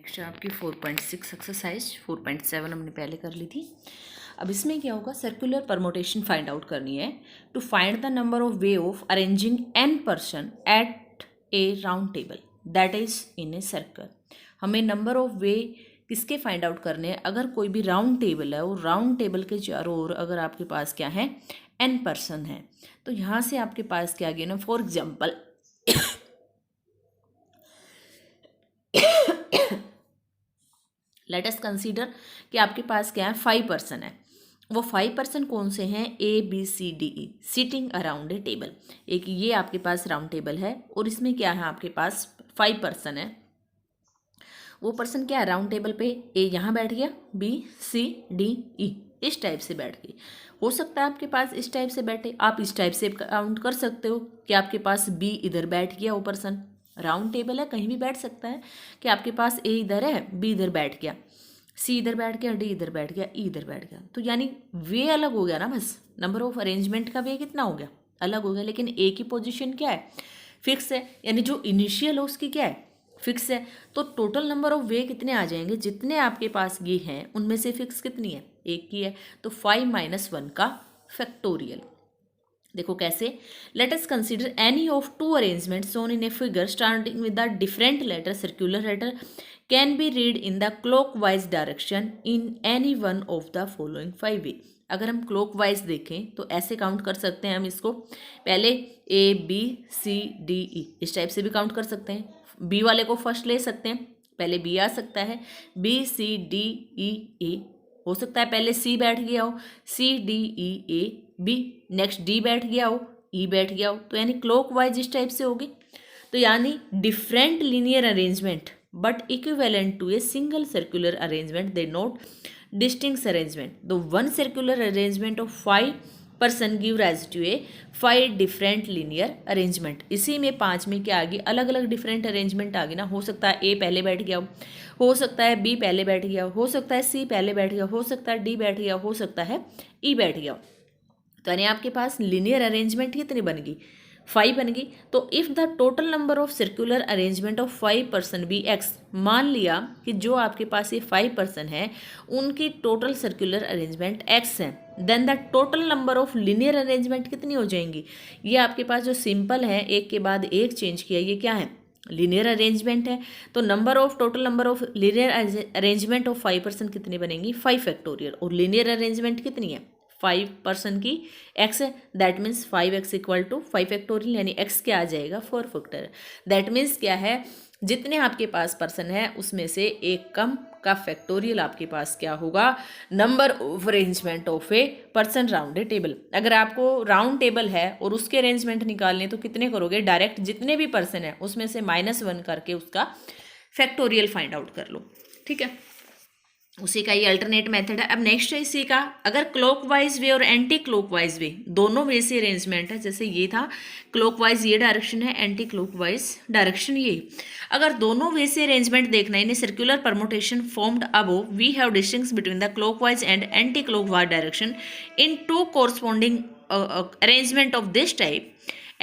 Next है आपकी 4.6 exercise 4.7 हमने पहले कर ली थी। अब इसमें क्या होगा, सर्कुलर परमोटेशन फाइंड आउट करनी है। To find the number of way of arranging n person at a round table that is in a circle. हमें नंबर ऑफ वे किसके फाइंड आउट करने हैं, अगर कोई भी राउंड टेबल है और राउंड टेबल के चारों ओर अगर आपके पास क्या है n पर्सन है, तो यहाँ से आपके पास क्या गिवन है। For example let us consider कि आपके पास क्या है 5 पर्सन है। वो 5 पर्सन कौन से हैं, ABCDE sitting around a table. एक ये आपके पास राउंड टेबल है और इसमें क्या है आपके पास 5 पर्सन है। वो पर्सन क्या है राउंड टेबल पे, ए यहाँ बैठ गया, BCDE इस टाइप से बैठ गई। हो सकता है आपके पास इस टाइप से बैठे, आप इस टाइप से काउंट कर सकते हो कि आपके पास B इधर बैठ गया। वो पर्सन राउंड टेबल है, कहीं भी बैठ सकता है कि आपके पास A इधर है, B इधर बैठ गया, C इधर बैठ गया, D इधर बैठ गया, E इधर बैठ गया। तो यानी वे अलग हो गया ना, बस नंबर ऑफ अरेंजमेंट का वे कितना हो गया, अलग हो गया। लेकिन A की पोजीशन क्या है, फिक्स है, यानी जो इनिशियल है उसकी क्या है, फिक्स है। तो टोटल नंबर ऑफ वे कितने आ जाएंगे, जितने आपके पास ये हैं उनमें से फिक्स कितनी है, एक की है। तो 5 - 1 का फैक्टोरियल। देखो कैसे, let us consider any of 2 arrangement shown in a figure starting with the different letter. Circular letter can be read in the clockwise direction in any one of the following 5 way. अगर हम clockwise देखें तो ऐसे count कर सकते हैं हम इसको, पहले ABCDE इस टाइप से भी काउंट कर सकते हैं। बी वाले को फर्स्ट ले सकते हैं, पहले बी आ सकता है, BCDEA हो सकता है पहले C बैठ गया हो, CDEAB, नेक्स्ट D बैठ गया हो, E बैठ गया हो। तो यानी क्लॉकवाइज इस टाइप से होगी। तो यानी different linear arrangement but equivalent to a single circular arrangement, they not distinct arrangement. The one circular arrangement of 5 person give rise to a 5 different linear arrangement. इसी में 5 में क्या आ गई, अलग अलग डिफरेंट अरेंजमेंट आ गई ना। हो सकता है A पहले बैठ गया हो सकता है B पहले बैठ गया हो सकता है C पहले बैठ गया हो सकता है D बैठ गया हो सकता है E बैठ गया। तो यानी आपके पास लीनियर अरेंजमेंट कितनी बन गई, 5 बन गई। तो if the total number of circular arrangement of 5 person be X, मान लिया कि जो आपके पास ये 5 पर्सन है उनकी टोटल सर्कुलर अरेंजमेंट X है, then the total number of linear arrangement कितनी हो जाएंगी। ये आपके पास जो सिंपल है एक के बाद एक चेंज किया, ये क्या है, लीनियर अरेंजमेंट है। तो total number of linear arrangement of 5 person कितनी बनेंगी, 5 फैक्टोरियल। और लीनियर अरेंजमेंट कितनी है, 5 पर्सन की x है, that means 5x equal to 5 factorial, यानी x क्या आ जाएगा 4 फैक्टोरियल। दैट मीन्स क्या है, जितने आपके पास पर्सन है उसमें से एक कम का फैक्टोरियल आपके पास क्या होगा, number of arrangement of a person round a table. अगर आपको राउंड टेबल है और उसके अरेंजमेंट निकालने तो कितने करोगे, डायरेक्ट जितने भी पर्सन है उसमें से -1 करके उसका फैक्टोरियल फाइंड आउट कर लो। ठीक है, उसी का ये अल्टरनेट मेथड है। अब नेक्स्ट है इसी का, अगर क्लॉकवाइज वे और एंटी क्लॉकवाइज वे दोनों वे से अरेंजमेंट है, जैसे ये था क्लॉकवाइज ये डायरेक्शन है, एंटी क्लॉकवाइज डायरेक्शन ये, अगर दोनों वे से अरेंजमेंट देखना है in circular permutation formed above, we have distinction between the clockwise and anti clockwise direction in 2 corresponding arrangement of this type.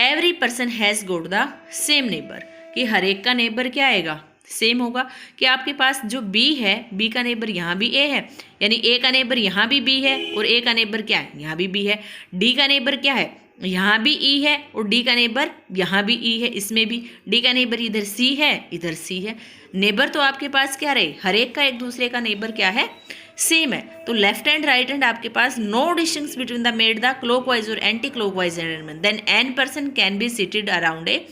Every person has got the same neighbour, कि हर एक का नेबर क्या आएगा, सेम होगा। कि आपके पास जो B है, B का नेबर यहाँ भी A है, यानी A का नेबर यहाँ भी B है और A का नेबर क्या है, यहाँ भी B है। D का नेबर क्या है, यहाँ भी E है और D का नेबर यहाँ भी E है, इसमें भी D का नेबर इधर C है, इधर C है। नेबर तो आपके पास क्या रहे, हर एक का एक दूसरे का नेबर क्या है, सेम है। तो लेफ्ट एंड राइट हैंड आपके पास no distinction between the made the clockwise और anti clockwise arrangement, then n person can be seated around a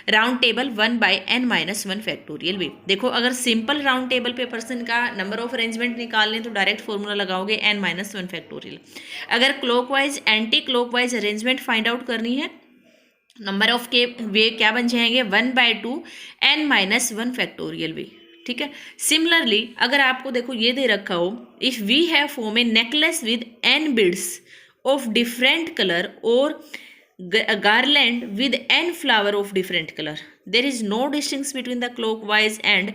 round table 1/n-1 factorial way. देखो अगर सिंपल राउंड टेबल पे person का number of arrangement निकालने तो direct formula लगाओगे n-1 factorial. अगर clockwise anti clockwise arrangement find out करनी है, नंबर ऑफ के वे क्या बन जाएंगे, 1/2n-1 फैक्टोरियल वे। ठीक है, सिमिलरली अगर आपको देखो ये दे रखा हो, if we have form a necklace with n beads of different colour और a garland with n flower of different color, there is no distinction between the clockwise and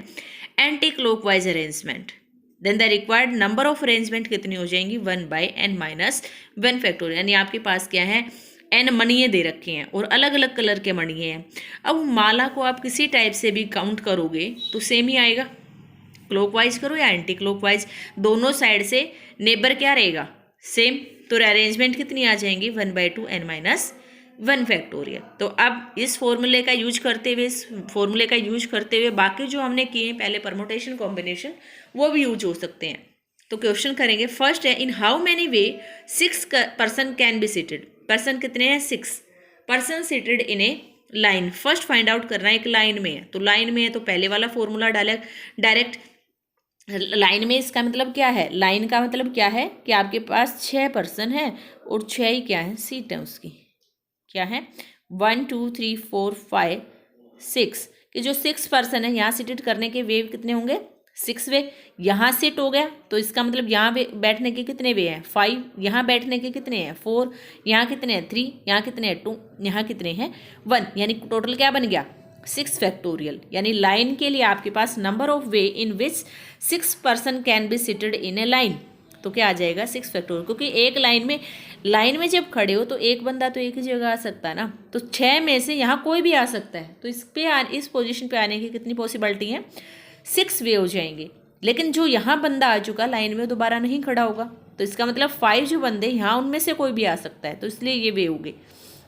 anti-clockwise arrangement, then the required number of arrangement कितनी हो जाएंगी, 1/n-1 factorial. यानी आपके पास क्या है, n मणिये दे रखे हैं और अलग अलग कलर के मणिये हैं। अब माला को आप किसी टाइप से भी काउंट करोगे तो सेम ही आएगा, क्लॉकवाइज करो या एंटी क्लॉकवाइज, दोनों साइड से नेबर क्या रहेगा, सेम। तो अरेंजमेंट कितनी आ जाएंगी, 1/2 n माइनस 1 फैक्टोरियल। तो अब इस फॉर्मूले का यूज करते हुए बाकी जो हमने किए हैं पहले परमुटेशन कॉम्बिनेशन वो भी यूज हो सकते हैं। तो क्वेश्चन करेंगे, फर्स्ट है इन how many way 6 person can be seated. Person कितने हैं, 6 person seated in a line. First find out करना है, एक लाइन में है, तो लाइन में है तो पहले वाला फॉर्मूला डायरेक्ट लाइन में। इसका मतलब क्या है, लाइन का मतलब क्या है कि आपके पास 6 पर्सन है और 6 ही क्या है, सीट है उसकी, क्या है 1 2 3 4 5 6 कि जो 6 पर्सन है यहाँ सीटेड करने के वे कितने होंगे, 6 वे। यहाँ सीट हो गया तो इसका मतलब यहाँ बैठने के कितने वे हैं, 5। यहाँ बैठने के कितने हैं, 4। यहाँ कितने हैं, 3। यहाँ कितने हैं, 2। यहाँ कितने हैं, 1। यानी टोटल क्या बन गया, 6 फैक्टोरियल। यानी लाइन के लिए आपके पास number of ways in which 6 person can be seated in a line, तो क्या आ जाएगा 6 फैक्टोरियल। क्योंकि एक लाइन में जब खड़े हो तो एक बंदा तो एक ही जगह आ सकता है ना, तो 6 में से यहाँ कोई भी आ सकता है। तो इस पोजीशन पे आने की कितनी पॉसिबिलिटी है, 6 वे हो जाएंगे। लेकिन जो यहाँ बंदा आ चुका लाइन में दोबारा नहीं खड़ा होगा, तो इसका मतलब 5 जो बंदे यहाँ उनमें से कोई भी आ सकता है, तो इसलिए ये वे हो गए।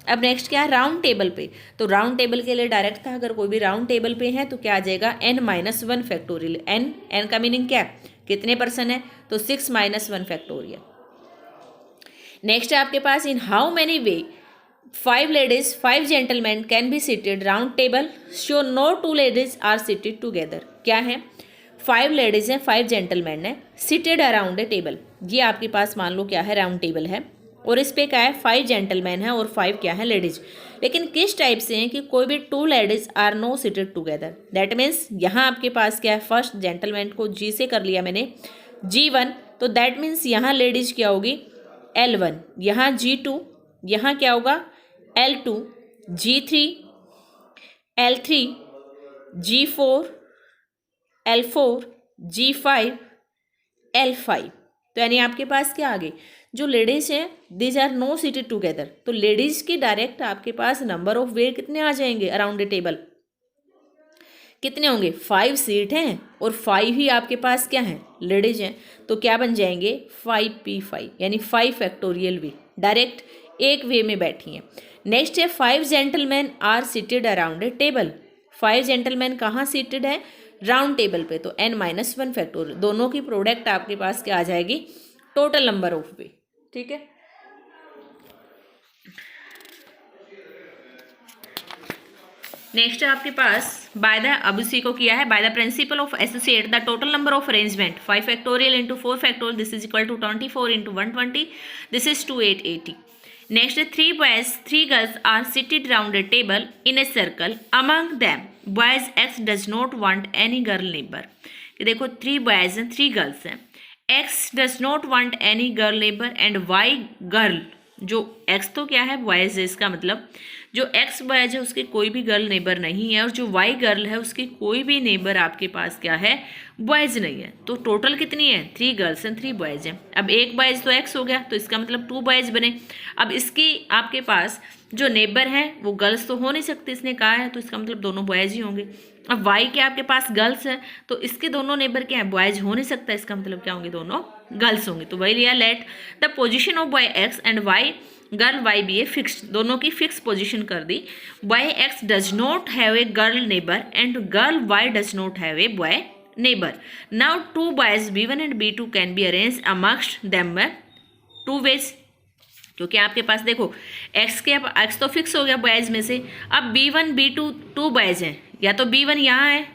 अब नेक्स्ट क्या है, राउंड टेबल पे। तो राउंड टेबल के लिए डायरेक्ट था, अगर कोई भी राउंड टेबल पे है तो क्या आ जाएगा, n माइनस 1 फैक्टोरियल। n का मीनिंग क्या है, कितने पर्सन है, तो 6 माइनस 1 फैक्टोरियल। नेक्स्ट है आपके पास in how many ways 5 ladies 5 gentlemen can be seated round table so no 2 ladies are seated together. क्या है, 5 लेडीज हैं, 5 जेंटलमैन हैं, सीटेड अराउंड ए टेबल। ये आपके पास मान लो क्या है, राउंड टेबल है और इस पे क्या है, 5 जेंटलमैन है और 5 क्या है, लेडीज। लेकिन किस टाइप से हैं कि कोई भी 2 ladies are no seated together. That means यहाँ आपके पास क्या है, फर्स्ट जेंटलमैन को जी से कर लिया मैंने, G1, तो दैट मीन्स यहाँ लेडीज क्या होगी, L1, यहाँ G2, यहाँ क्या होगा L2, G3, L3, G4, L4, G5, L5। तो यानी आपके पास क्या आ गई, जो लेडीज हैं these are no seated together. तो लेडीज की डायरेक्ट आपके पास नंबर ऑफ वे कितने आ जाएंगे अराउंड द टेबल, कितने होंगे, 5 सीट हैं और 5 ही आपके पास क्या हैं, लेडीज हैं। तो क्या बन जाएंगे, 5p5, यानी 5 फैक्टोरियल वे डायरेक्ट एक वे में बैठी हैं। नेक्स्ट है 5 gentleman are seated around a table. 5 gentleman कहाँ सीटेड है, राउंड टेबल पे, तो n माइनस 1 फैक्टोरियल। दोनों की प्रोडक्ट आपके पास क्या आ जाएगी, टोटल नंबर ऑफ वे। ठीक है, नेक्स्ट है आपके पास बाय द, अब इसी को किया है, by the principal of associate the total number of arrangement 5 factorial into 4 factorial this is equal to 24 into 120 this is 2880। Next है 3 boys 3 girls are seated round a table in a circle among them boys X does not want any girl neighbour. देखो 3 boys हैं 3 girls हैं, X does not want any girl neighbour and Y girl, जो x तो क्या है boys है, इसका मतलब जो एक्स बॉयज है उसके कोई भी गर्ल नेबर नहीं है और जो वाई गर्ल है उसकी कोई भी नेबर आपके पास क्या है, बॉयज नहीं है। तो टोटल कितनी है, 3 गर्ल्स हैं 3 बॉयज हैं। अब एक बॉयज तो एक्स हो गया तो इसका मतलब 2 बॉयज बने। अब इसकी आपके पास जो नेबर है वो गर्ल्स तो हो नहीं सकती, इसने कहा है, तो इसका मतलब दोनों बॉयज ही होंगे। अब वाई के आपके पास गर्ल्स हैं तो इसके दोनों नेबर क्या है, बॉयज हो नहीं सकता, इसका मतलब क्या होंगे, दोनों गर्ल्स होंगे। तो वही लिया, let the position of boy X and Y girl Y be a fixed, दोनों की फिक्स पोजीशन कर दी। Boy X does not have a girl neighbour and girl Y does not have a boy neighbour. Now 2 boys B1 and B2 can be arrange amongst them by 2 ways. क्योंकि आपके पास देखो x तो fix हो गया boys में से, अब B1 B2 2 boys हैं, या तो B1 यहाँ है